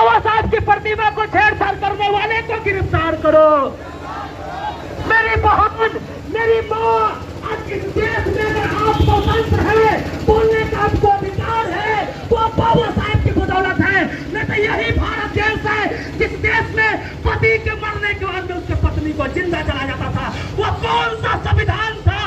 बाबा साहब की प्रतिमा को छेड़छाड़ करने वाले को गिरफ्तार करो। मेरी बहन, मेरी माँ, आज इस देश में अगर आपको तंत्र है, बोलने का आपको अधिकार है, तो बाबा साहब की बदौलत है। नहीं तो यही भारत देश है जिस देश में पति के मरने के बाद में उसके पत्नी को जिंदा चला जाता था। वो कौन सा संविधान था?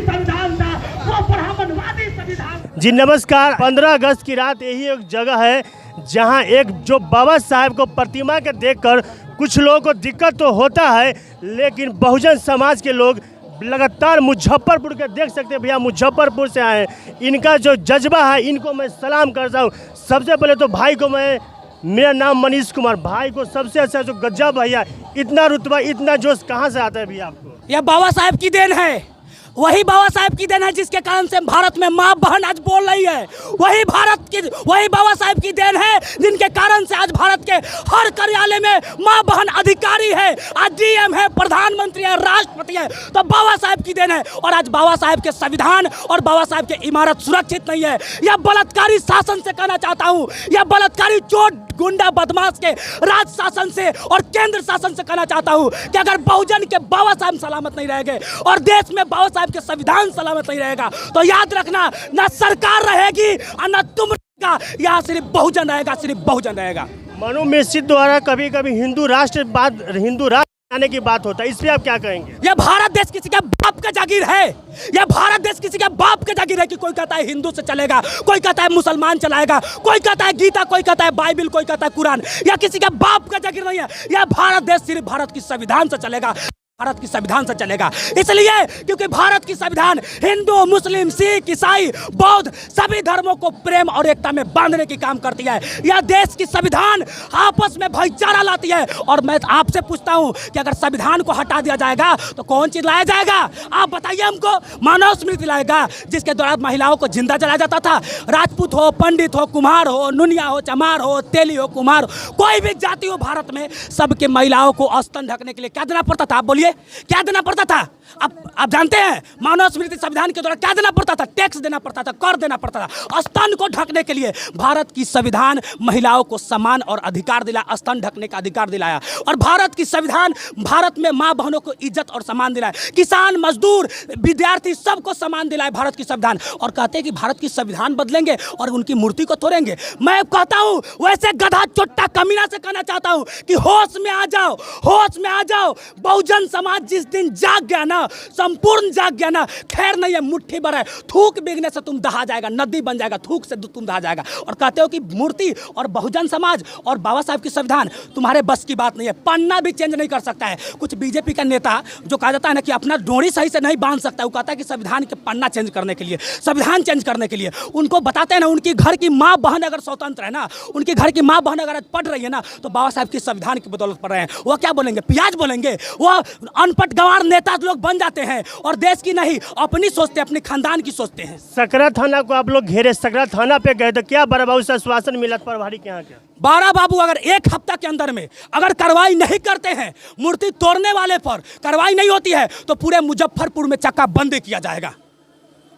संविधान था, वो ब्राह्मणवादी संविधान। जी नमस्कार। 15 अगस्त की रात यही एक जगह है जहां एक जो बाबा साहब को प्रतिमा के देखकर कुछ लोगों को दिक्कत तो होता है, लेकिन बहुजन समाज के लोग लगातार मुजफ्फरपुर के देख सकते हैं। भैया मुजफ्फरपुर से आए हैं, इनका जो जज्बा है इनको मैं सलाम करता हूँ। सबसे पहले तो भाई को मेरा नाम मनीष कुमार, भाई को सबसे अच्छा जो गजब भैया, इतना रुतबा इतना जोश कहाँ से आता है भैया आपको? यह बाबा साहब की देन है, वही बाबा साहब की देन है जिसके कारण से भारत में माँ बहन आज बोल रही है। वही बाबा साहब की देन है जिनके कारण से आज भारत के हर कार्यालय में माँ बहन अधिकारी है, आज डीएम है, प्रधानमंत्री है, राष्ट्रपति है, तो बाबा साहब की देन है। और आज बाबा साहब के संविधान और बाबा साहब की इमारत सुरक्षित नहीं है। यह बलात्कारी शासन से कहना चाहता हूँ, यह बलात्कारी चोट गुंडा बदमाश के राज शासन से और केंद्र शासन से कहना चाहता हूँ कि अगर बहुजन के बाबा साहब सलामत नहीं रहेंगे और देश में बाबा साहब के संविधान सलामत नहीं रहेगा, तो याद रखना न सरकार रहेगी और न तुम रहेगा, यहाँ सिर्फ बहुजन रहेगा, सिर्फ बहुजन रहेगा। मनु मिश्र द्वारा कभी कभी हिंदू राष्ट्र आने की बात होता है, इस पे आप क्या कहेंगे? यह भारत देश किसी के बाप का जागीर है, यह भारत देश किसी के बाप का जागीर है कि कोई कहता है हिंदू से चलेगा, कोई कहता है मुसलमान चलाएगा, कोई कहता है गीता, कोई कहता है बाइबिल, कोई कहता है कुरान। यह किसी के बाप का जागीर नहीं है। यह भारत देश सिर्फ भारत की संविधान से चलेगा, भारत की संविधान से चलेगा। इसलिए क्योंकि भारत की संविधान हिंदू, मुस्लिम, सिख, ईसाई, बौद्ध सभी धर्मों को प्रेम और एकता में बांधने की काम करती है। यह देश की संविधान आपस में भाईचारा लाती है। और मैं आपसे पूछता हूं कि अगर संविधान को हटा दिया जाएगा तो कौन चीज लाया जाएगा? आप बताइए हमको। मानव स्मृति लाएगा जिसके द्वारा महिलाओं को जिंदा जलाया जाता था। राजपूत हो, पंडित हो, कुम्हार हो, नुनिया हो, चमार हो, तेली हो, कुम्हार हो, कोई भी जाति हो भारत में, सबके महिलाओं को स्तन ढकने के लिए क्या देना पड़ता था? आप बोलिए, क्या देना पड़ता था? आप जानते हैं मानव स्मृति संविधान के द्वारा क्या देना पड़ता था? टैक्स देना पड़ता था, कर देना पड़ता था। स्तन को ढकने के लिए भारत की संविधान महिलाओं को समान और अधिकार दिलाया, स्तन ढकने का अधिकार दिलाया। और भारत की संविधान भारत में माँ बहनों को इज्जत और सम्मान दिलाया, किसान, मजदूर, विद्यार्थी सबको सम्मान दिलाया भारत की संविधान। और कहते हैं कि भारत की संविधान बदलेंगे और उनकी मूर्ति को तोड़ेंगे। मैं कहता हूं वैसे गधा चोट्टा कमीना से कहना चाहता हूं कि होश में आ जाओ, होश में आ जाओ। बहुजन समाज जिस दिन जाग गया ना, संपूर्ण जाग गया ना, खैर नहीं है, मुट्ठी भर है, थूक बिगने से तुम दहा जाएगा, नदी बन जाएगा, थूक से तुम दहा जाएगा। और कहते हो कि मूर्ति और बहुजन समाज और बाबा साहब की संविधान तुम्हारे बस की बात नहीं है। पन्ना भी चेंज नहीं कर सकता है। कुछ बीजेपी का नेता जो कहा जाता है ना कि अपना डोरी सही से नहीं बांध सकता, वो कहता है कि संविधान के पन्ना चेंज करने के लिए, संविधान चेंज करने के लिए उनको बताते हैं ना, उनकी घर की माँ बहन अगर स्वतंत्र है ना, उनकी घर की माँ बहन अगर पढ़ रही है ना, तो बाबा साहब की संविधान की बदौलत पढ़ रहे हैं। वो क्या बोलेंगे? प्याज बोलेंगे? वो अनपढ़ गंवार नेता लोग बन जाते हैं और देश की नहीं अपनी सोचते, अपने खानदान की सोचते हैं। सकरा थाना को आप लोग घेरे, सकरा थाना पे गए तो क्या बड़ा बाबू से आश्वासन मिला प्रभारी के यहाँ? क्या बारा बाबू अगर एक हफ्ता के अंदर में अगर कार्रवाई नहीं करते हैं, मूर्ति तोड़ने वाले पर कार्रवाई नहीं होती है, तो पूरे मुजफ्फरपुर में चक्का बंद किया जाएगा।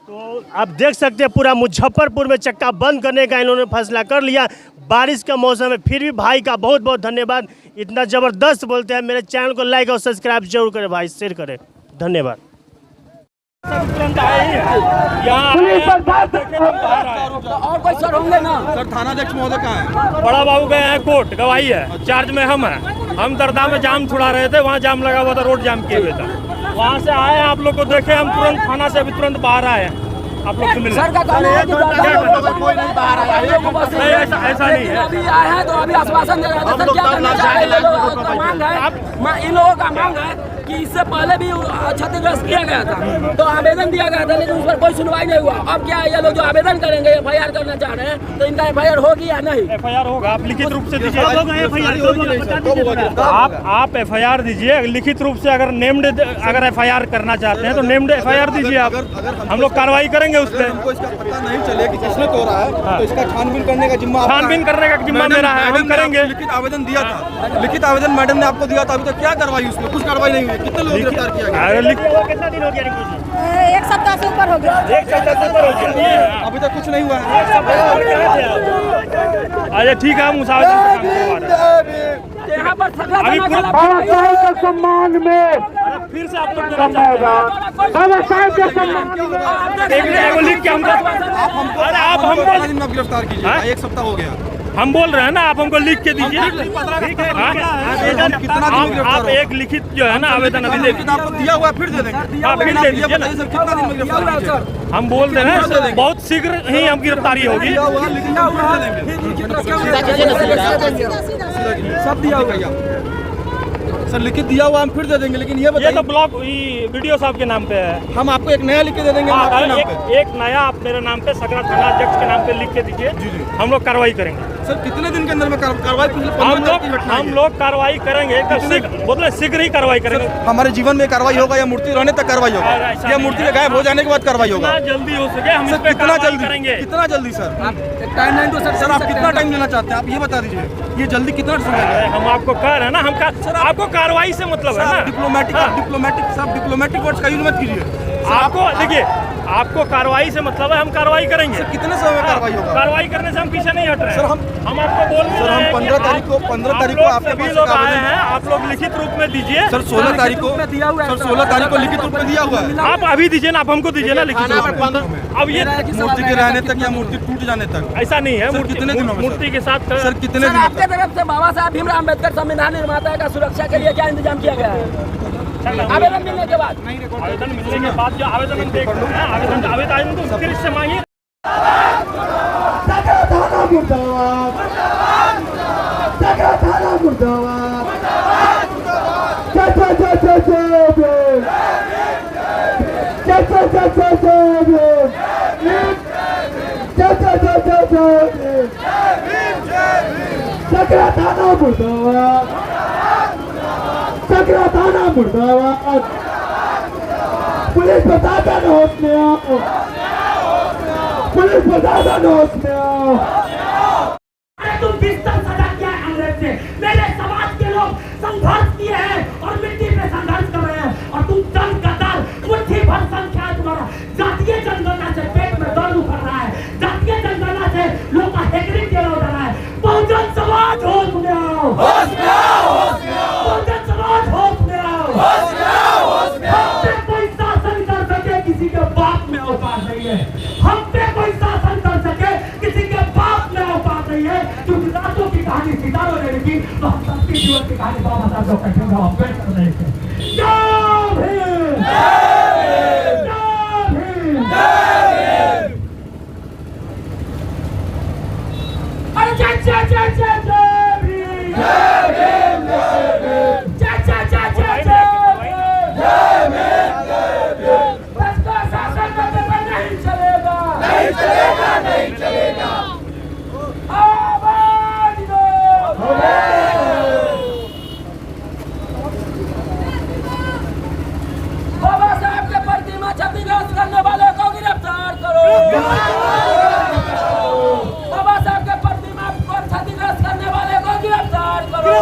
तो आप देख सकते हैं पूरा मुजफ्फरपुर में चक्का बंद करने का इन्होंने फैसला कर लिया। बारिश का मौसम है, फिर भी भाई का बहुत बहुत धन्यवाद, इतना ज़बरदस्त बोलते हैं। मेरे चैनल को लाइक और सब्सक्राइब जरूर करें भाई, शेयर करें, धन्यवाद। और कोई सर होंगे ना? सर थानाध्यक्ष महोदय कहाँ है? बड़ा बाबू गए हैं कोर्ट, गवाही है, चार्ज में हम हैं। हम दरदा में जाम छुड़ा रहे थे, वहाँ जाम लगा हुआ था, रोड जाम किए हुए था। वहाँ से आए आप लोग को देखे, हम तुरंत थाना से अभी तुरंत बाहर आए हैं आप लोग से मिलने। सर का कहना है कि कोई नहीं बाहर आया, ऐसा नहीं है। अभी आए हैं तो अभी आश्वासन दे रहे हैं। सर क्या करना चाह रहे हैं? मांग है, इन लोगों का मांग है कि इससे पहले भी क्षतिग्रस्त किया गया था, तो आवेदन दिया गया था, लेकिन उस पर कोई सुनवाई नहीं हुआ। अब क्या है, ये लोग जो आवेदन करेंगे, एफआईआर करना चाह रहे हैं, तो इनका एफआईआर होगी या नहीं? एफआईआर होगा, आप लिखित रूप से दीजिए। आप एफआईआर दीजिए लिखित रूप से। अगर नेम्ड अगर एफआईआर करना चाहते हैं तो नेम्ड एफआईआर दीजिए आप, हम लोग कार्रवाई करेंगे। करेंगे उस पर। हमको इसका पता नहीं चले कि किसने तोड़ा है, तो इसका छानबीन करने का जिम्मा आपका है। छानबीन करने का जिम्मा मेरा है, हम करेंगे। लिखित आवेदन दिया था, लिखित आवेदन मैडम ने आपको दिया था, अभी तक क्या कार्रवाई उसमें? कुछ कार्रवाई नहीं हुई। कितने लोग गिरफ्तार किया गया? अरे कितना दिन हो गया रिंकू जी? एक सप्ताह से ऊपर हो गया। एक सप्ताह से ऊपर हो गया। अभी तक कुछ नहीं हुआ है। अच्छा ठीक है, हम उस आवेदन पे काम करवा रहे हैं। यहाँ पर अभी पूरा बाबा साहेब के सम्मान में फिर से आप लोग देना चाहते हैं। बाबा साहेब के सम्मान में एक मिनट को लिख के हमको, अरे आप हम 15 दिन में गिरफ्तार कीजिए। एक सप्ताह हो गया। हम बोल रहे हैं ना, आप हमको लिख के दीजिए। आप एक लिखित जो है ना आवेदन अभी दे दीजिए। आपको दिया हुआ फिर दे देंगे। हाँ, फिर दे दीजिए ना। कितना दिन में गिरफ्तार कीजिए? हम बोल रहे हैं बहुत शीघ्र ही हम गिरफ्तारी होगी। दिया हुआ लिखित सब दिया हुआ सर, लिखित दिया हुआ हम फिर दे देंगे। लेकिन ये ये तो बताइए, ब्लॉक वीडियो साहब के नाम पे है। हम आपको एक नया लिख के दे देंगे आपके नाम पे। एक नया आप मेरे नाम पे सकरा थाना अध्यक्ष के नाम पे लिख के दीजिए। हम लोग कार्रवाई करेंगे। सर कितने दिन के अंदर में कार्रवाई? हम लोग कार्रवाई करेंगे, बोले शीघ्र ही कार्रवाई करेंगे। हमारे जीवन में कार्रवाई होगा या मूर्ति रहने तक कार्रवाई होगा? या मूर्ति के गायब हो जाने के बाद कार्रवाई होगा? जितना जल्दी हो सके हम इस पे कितना कार्रवाई जल्दी करेंगे। कितना जल्दी सर? टाइम लाइन तो सर आप कितना टाइम लेना चाहते हैं? आप ये बता दीजिए, ये जल्दी कितना समय है? हम आपको कह रहे हैं ना, हम आपको कार्रवाई से मतलब है ना। डिप्लोमेटिक वर्ड्स का यूज मत कीजिए। आपको देखिए, आपको कार्रवाई से मतलब है, हम कार्रवाई करेंगे। कितने समय में कार्रवाई होगा? कार्रवाई करने से हम पीछे नहीं हट रहे हैं। सर, हम आपको बोल रहे हैं। सर, हम 15 तारीख को आपके सभी पास लोग आवेदन- आए हैं, आप लोग लिखित रूप में दीजिए। सर 16 तारीख को सर 16 तारीख को लिखित रूप में दिया हुआ है। आप अभी दीजिए ना, आप हमको दीजिए ना लिखित रूप में। अब ये मूर्ति के रहने तक या मूर्ति टूट जाने तक? ऐसा नहीं है। सर, कितने दिनों में, सर? मूर्ति के साथ सर कितने सर दिन आपके तरफ से बाबा साहब भीमराव अम्बेडकर संविधान निर्माता का सुरक्षा के लिए क्या इंतजाम किया गया है? आवेदन मिलने के बाद आवेदन मिलने के बाद जो आवेदन हम देख रहे हैं, आवेदन तो फिर से मांगिए। सकरा थाना मुर्दाबाद, सकरा थाना मुर्दाबाद, जय जय जय जय जय भीम, जय जय जय जय जय भीम, जय जय जय जय जय भीम, सकरा थाना मुर्दाबाद, सकरा थाना मुर्दाबाद, पुलिस प्रशासन होश में आओ, पुलिस प्रशासन होश में आओ। अरे तुम बिस्तर सजा किया है अंग्रेज से। मेरे समाज के लोग संघर्ष किए हैं और मिट्टी पे संघर्ष कर रहे हैं, और तुम जंग कतार मुट्ठी भर संख्या है तुम्हारा। जातीय जनगणना से पेट में दर्द उभर रहा है, जातीय जनगणना से लोग का हेकरिंग टेढ़ा हो रहा है। बहुजन समाज होश में आओ, होश में आओ, होश में आओ, बहुजन समाज होश में आओ, होश में आओ, होश में आओ। हम पे कोई शासन कर सके किसी के बाप में औकात नहीं है। हम पे कोई शासन कर सके किसी के बाप में औकात नहीं है। क्योंकि रातों की कहानी सितारों ने लिखी, तो हम सबकी जीवन की कहानी बाबा साहब जो कठिन अम्बेडकर ने लिखी। जय भीम, जय भीम, जय भीम। अरे जय जय जय जय जय भीम, जय भीम, जय भीम, जय जय जय जय जय भीम, जय भीम, जय भीम। भ्रष्टा शासन में नहीं चलेगा, नहीं चलेगा, नहीं चलेगा। आवाज दो, बाबा साहब के प्रतिमा क्षतिग्रस्त करने वाले को गिरफ्तार करो। बाबा साहब के प्रतिमा पर क्षतिग्रस्त करने वाले को गिरफ्तार करो।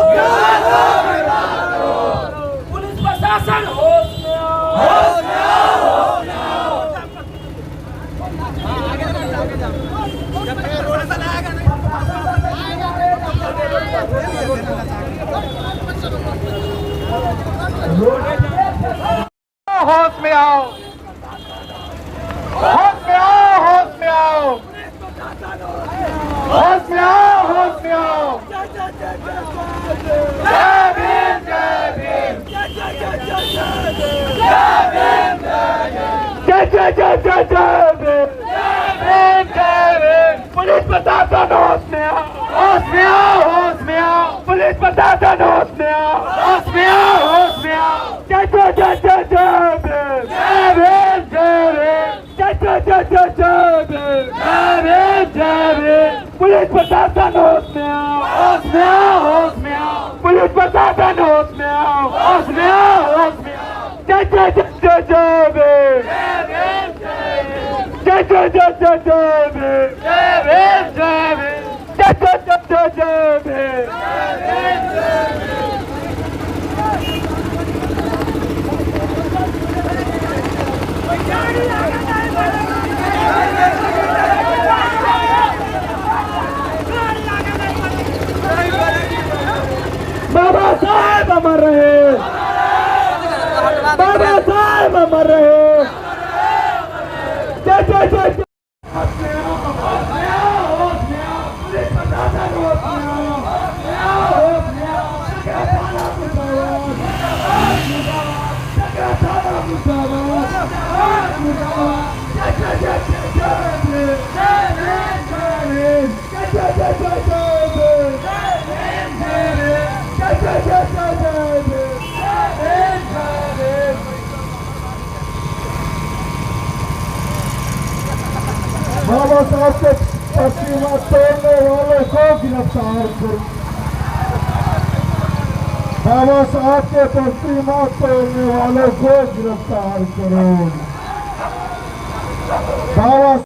पुलिस प्रशासन होश में आओ, होश में आओ, होश में आओ। होश में आओ, होश में आओ, होश में आओ, होश में आओ, होश में आओ। जय भीम, जय भीम, जय जय जय जय जय भीम, जय भीम, जय भीम। पुलिस प्रशासन होश में आओ, होश में आओ, होश में आओ, पुलिस प्रशासन होश में आओ, होश में आओ, होश में आओ। जय जय जय जय जय भीम, जय भीम, जय भीम, जय जय जय जय जय भीम, जय भीम, जय भीम। पुलिस प्रशासन होश में आओ, होश में आओ, होश में आओ, पुलिस प्रशासन होश में आओ, होश में आओ, होश में आओ। जय जय जय जय जय भीम, जय भीम, जय भीम, जय जय जय जय जय जय भीम, जय भीम, जय भीम, जय जय जय जय भीम। बाबा साहेब अमर रहे, बाबा साहेब अमर रहे, जय जय जय जय। बाबा साहब के प्रतिमा तोड़ने वालों को गिरफ्तार करो। बाबा साहब के प्रतिमा तोड़ने वालों को गिरफ्तार करो। बाबा